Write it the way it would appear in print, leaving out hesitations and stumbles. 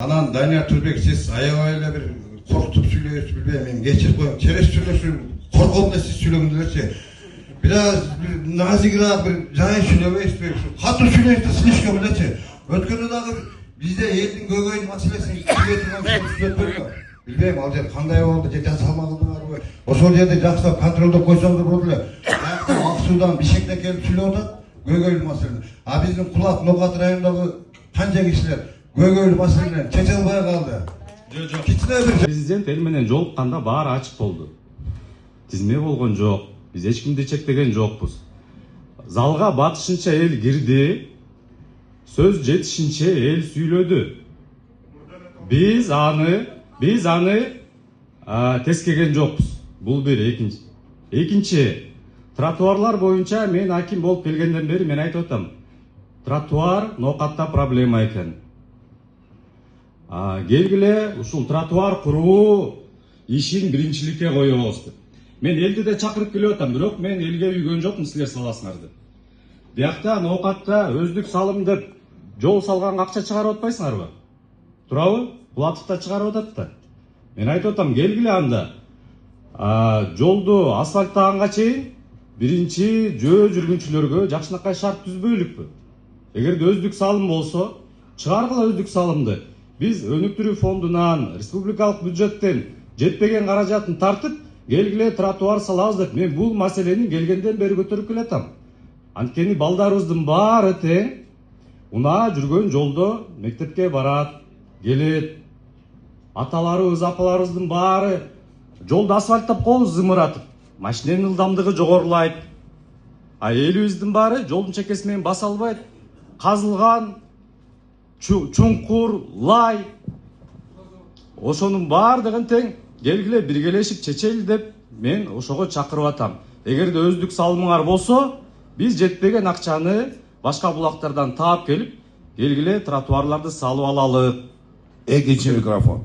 Анан Данияр Турбек, сиз аябай эле бир коркутуп сүйлөйсүз, билбейм, мен кечирип коем. Через сүйлөшүп, корком да сиз сүйлөгөндөрчү. Biraz nazikroq bir жай сүйлөбөйсүзбү? Катуу сүйлөйсүз, слишком элечи. Өткөндө дагы бизде элдин көйгөйүн маселесин сүйлөй турган сүйлөтпөйбү? Билбейм, ал жер кандай болду, же жасалмагандырбы? Ошол жерде жакшылап контролдоп койсоңуз болду эле. Ак Суудан, Бишкектен келип сүйлөп атат, көйгөйлүү маселени. А биздин Кулак, Ноокат районундагы канча кишилер көйгөйлүү маселенен чече албай калды. Жок. Кичине бир Президент эл менен жолукканда баары ачык болду. Тизме болгон жок. Биз эч кимди чектеген жокпуз. Залга батышынча эл кирди. Сөз жетишинче эл сүйлөдү. Биз аны тескеген жокпуз. Бул бир. Экинчи, тротуарлар боюнча мен аким болуп келгенден бери мен айтып атам. Тротуар Ноокатта проблема экен. Келгиле ушул тротуар куруу ишин биринчиликке коебуз деп. Мен элди да чакырып келип атам, бирок мен элге үйгөн жокмун, силер саласыңар деп. Биякта Ноокатта өздүк салым деп жол салганга акча чыгарып атпайсыңарбы? Туурабы? Кулатов да чыгарып атат да. Мен айтып атам, келгиле анда. Жолду асфальттаганга чейин биринчи жөө жүргүнчүлөргө жакшынакай шарт түзбөйлүкпү? Эгерде өздүк салым болсо, чыгаргыла өздүк салымды. Биз өнүктүрүү фондунан, республикалык бюджеттен жетпеген каражатын тартып, келгиле тротуар салабыз деп мен бул маселени келгенден бери көтөрүп келатам. Анткени балдарыбыздын баары тең унаа жүргөн жолдо мектепке барат, келет. Аталарыбыз, апаларыбыздын баары жолду асфальттап коебуз зымыратып. Машиненин ылдамдыгы жогорулайт. Элибиздин баары жолдун чекеси менен баса албайт. Казылган чуңкур, лай. Ошонун баардыгын тең келгиле биргелешип чечели деп мен ошого чакырып атам. Эгерде өздүк салымыңар болсо, биз жетпеген акчаны башка булактардан таап келип, келгиле тротуарларды салып алалы. Экинчи микрофон.